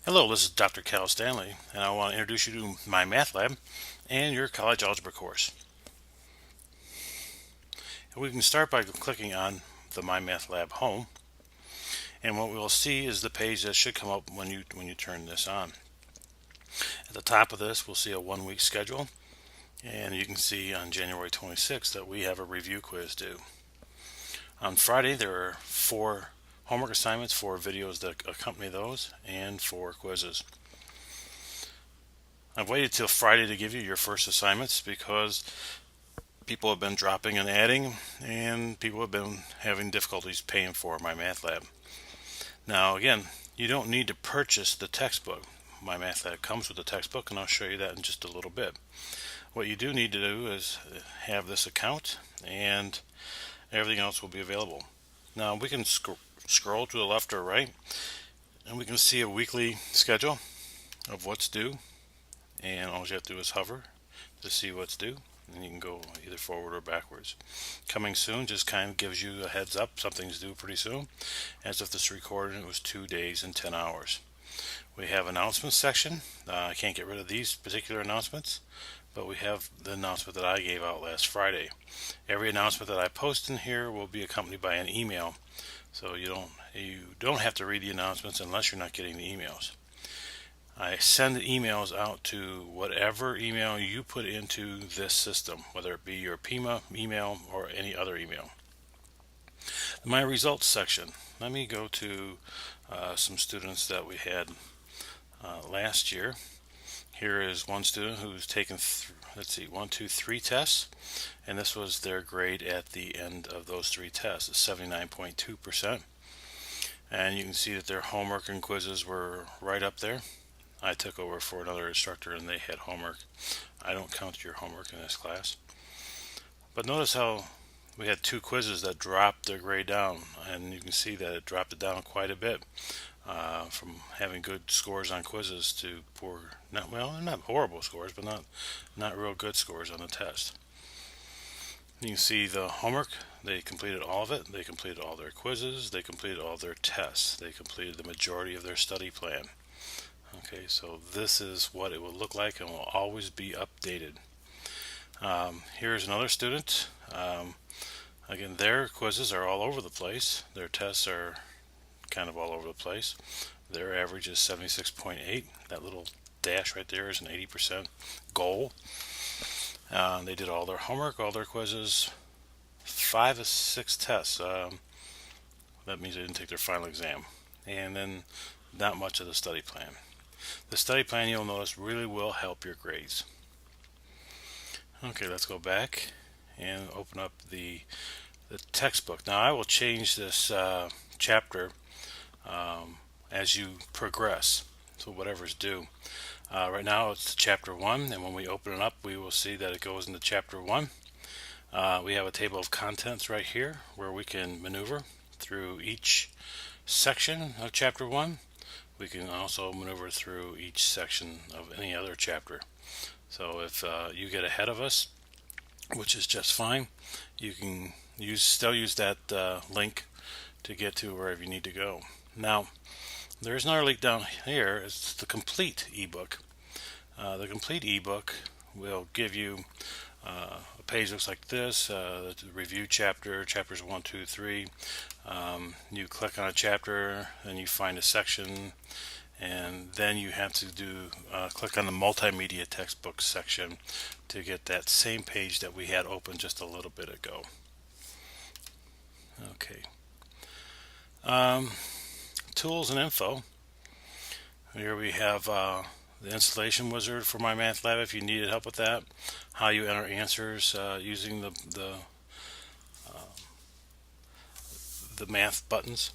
Hello, this is Dr. Cal Stanley, and I want to introduce you to MyMathLab and your college algebra course. And we can start by clicking on the MyMathLab home, and what we'll see is the page that should come up when you turn this on. At the top of this, we'll see a 1-week schedule, and you can see on January 26th that we have a review quiz due. On Friday, there are 4 homework assignments, 4 videos that accompany those, and 4 quizzes. I've waited till Friday to give you your first assignments because people have been dropping and adding, and people have been having difficulties paying for MyMathLab. Now, again, you don't need to purchase the textbook. MyMathLab comes with the textbook, and I'll show you that in just a little bit. What you do need to do is have this account, and everything else will be available. Now, we can scroll to the left or right, and we can see a weekly schedule of what's due, and all you have to do is hover to see what's due, and you can go either forward or backwards. Coming soon just kind of gives you a heads up something's due pretty soon, as if this recording it was 2 days and 10 hours. We have announcements section. I can't get rid of these particular announcements, but we have the announcement that I gave out last Friday. Every announcement that I post in here will be accompanied by an email, so you don't have to read the announcements unless you're not getting the emails. I send emails out to whatever email you put into this system, whether it be your PIMA email or any other email. My results section. Let me go to some students that we had last year. Here is one student who's taken 3 tests, and this was their grade at the end of those 3 tests, 79.2%. And you can see that their homework and quizzes were right up there. I took over for another instructor and they had homework. I don't count your homework in this class. But notice how we had 2 quizzes that dropped their grade down, and you can see that it dropped it down quite a bit from having good scores on quizzes to poor, not horrible scores, but not real good scores on the test. You can see the homework. They completed all of it. They completed all their quizzes. They completed all their tests. They completed the majority of their study plan. Okay, so this is what it will look like and will always be updated. Here's another student. Again, their quizzes are all over the place. Their tests are kind of all over the place. Their average is 76.8. That little dash right there is an 80% goal. They did all their homework, all their quizzes, 5 of 6 tests. That means they didn't take their final exam. And then not much of the study plan. The study plan, you'll notice, really will help your grades. Okay, let's go back and open up the textbook. Now I will change this chapter as you progress, so whatever's due. Right now it's chapter 1, and when we open it up we will see that it goes into chapter 1. We have a table of contents right here where we can maneuver through each section of chapter 1. We can also maneuver through each section of any other chapter. So if you get ahead of us, which is just fine, you can still use that link to get to wherever you need to go. Now, there's another link down here. It's the complete ebook. The complete ebook will give you a page looks like this, the review chapters 1, 2, 3. You click on a chapter, then you find a section, and then you have to click on the multimedia textbook section to get that same page that we had open just a little bit ago. Okay. Tools and info. Here we have the installation wizard for MyMathLab if you needed help with that. How you enter answers using the math buttons,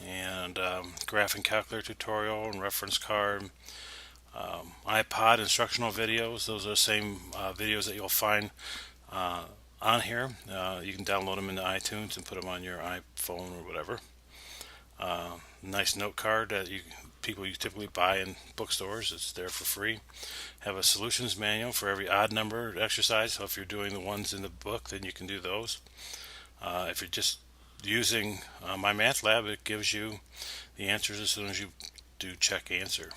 and graph and calculator tutorial and reference card. iPod instructional videos. Those are the same videos that you'll find on here. You can download them into iTunes and put them on your iPhone or whatever. Nice note card that people typically buy in bookstores. It's there for free. Have a solutions manual for every odd number exercise. So if you're doing the ones in the book, then you can do those. If you're just using MyMathLab, it gives you the answers as soon as you do check answer.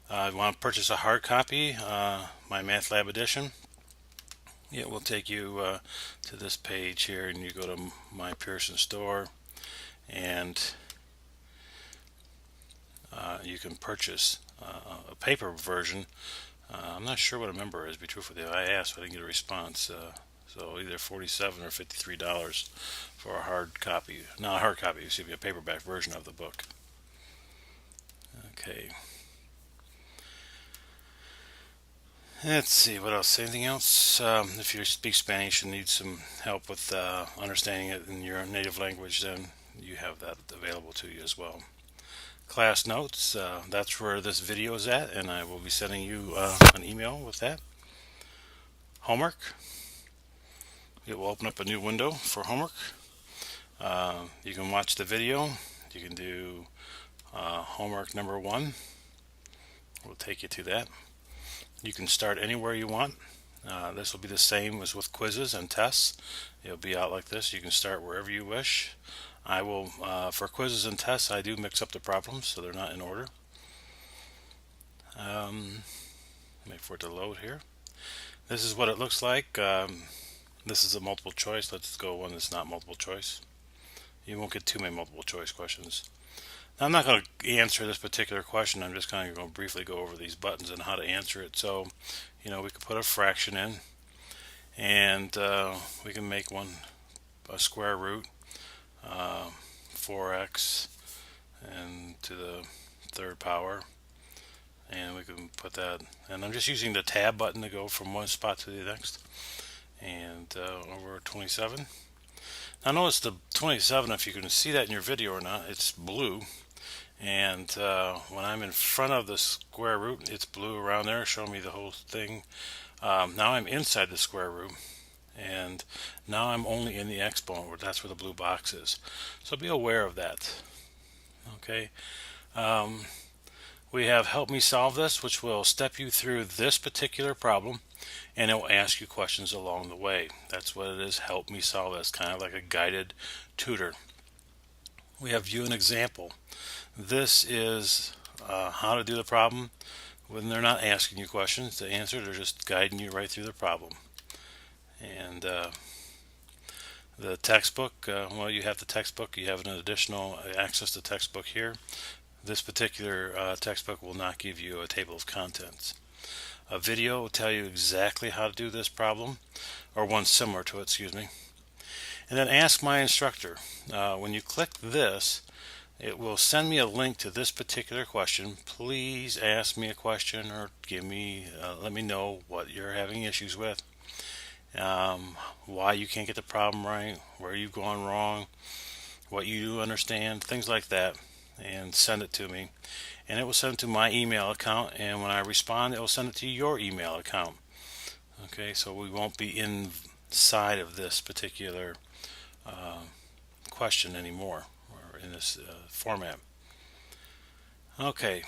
I want to purchase a hard copy, MyMathLab Edition. It will take you to this page here, and you go to My Pearson Store, and you can purchase a paper version. I'm not sure what a number is, to be truthful with you. I asked, but I didn't get a response. So either $47 or $53 for a hard copy. Not a hard copy, excuse me, a paperback version of the book. Okay. Let's see, what else? Anything else? If you speak Spanish and need some help with understanding it in your native language, then you have that available to you as well. Class notes, that's where this video is at, and I will be sending you an email with that. Homework, it will open up a new window for homework. You can watch the video. You can do homework number 1. We'll take you to that. You can start anywhere you want. This will be the same as with quizzes and tests. It'll be out like this. You can start wherever you wish. I will, for quizzes and tests, I do mix up the problems so they're not in order. Wait for it to load here. This is what it looks like. This is a multiple choice. Let's go one that's not multiple choice. You won't get too many multiple choice questions. Now, I'm not going to answer this particular question. I'm just kind of going to briefly go over these buttons and how to answer it. So, we could put a fraction in, and we can make one a square root, 4x and to the third power, and we can put that, and I'm just using the tab button to go from one spot to the next, and over 27. Now notice the 27, if you can see that in your video or not, it's blue, and when I'm in front of the square root, it's blue around there, showing me the whole thing. Now I'm inside the square root, and now I'm only in the exponent, where that's where the blue box is. So be aware of that. Okay. We have Help Me Solve This, which will step you through this particular problem, and it will ask you questions along the way. That's what it is, Help Me Solve This, kind of like a guided tutor. We have View an Example. This is how to do the problem when they're not asking you questions to answer. They're just guiding you right through the problem. And the textbook, well, you have the textbook. You have an additional access to textbook here. This particular textbook will not give you a table of contents. A video will tell you exactly how to do this problem, or one similar to it, excuse me. And then Ask My Instructor. When you click this, it will send me a link to this particular question. Please ask me a question, or give me, let me know what you're having issues with, why you can't get the problem right, where you've gone wrong, what you do understand, things like that, and send it to me. And it will send it to my email account, and when I respond, it will send it to your email account. Okay, so we won't be inside of this particular question anymore, or in this format. Okay,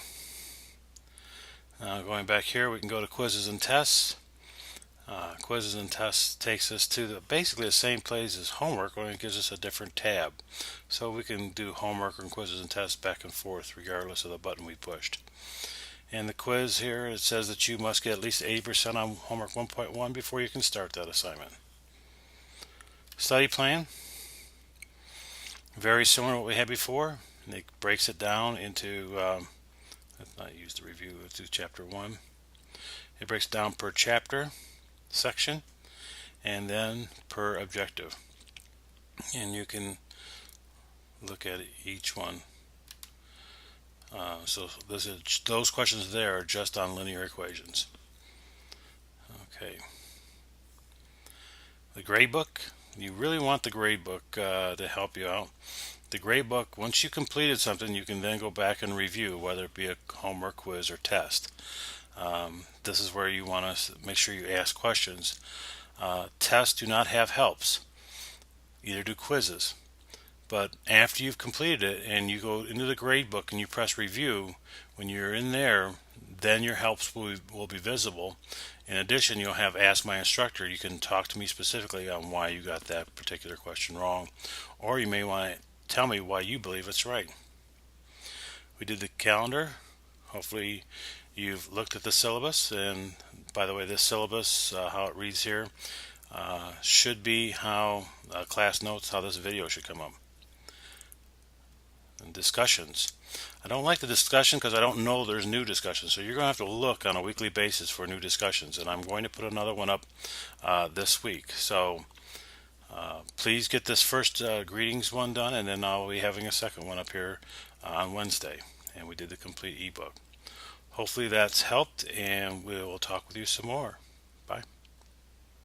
now going back here, we can go to quizzes and tests. Quizzes and tests takes us to basically the same place as homework, only it gives us a different tab. So we can do homework and quizzes and tests back and forth regardless of the button we pushed. And the quiz here, it says that you must get at least 80% on homework 1.1 before you can start that assignment. Study plan, very similar to what we had before. It breaks it down into, let's not use the review, let's do chapter 1. It breaks it down per chapter, section, and then per objective, and you can look at each one. So those questions there are just on linear equations. Okay, the grade book, you really want the grade book to help you out. The grade book, once you completed something, you can then go back and review, whether it be a homework, quiz, or test. This is where you want to make sure you ask questions. Tests do not have helps, either do quizzes. But after you've completed it and you go into the grade book and you press review, when you're in there, then your helps will be visible. In addition, you'll have Ask My Instructor. You can talk to me specifically on why you got that particular question wrong, or you may want to tell me why you believe it's right. We did the calendar. Hopefully you've looked at the syllabus, and by the way, this syllabus, how it reads here, should be how class notes how this video should come up. And discussions. I don't like the discussion because I don't know there's new discussions, so you're going to have to look on a weekly basis for new discussions, and I'm going to put another one up this week. So please get this first greetings one done, and then I'll be having a second one up here on Wednesday. And we did the complete ebook. Hopefully that's helped, and we will talk with you some more.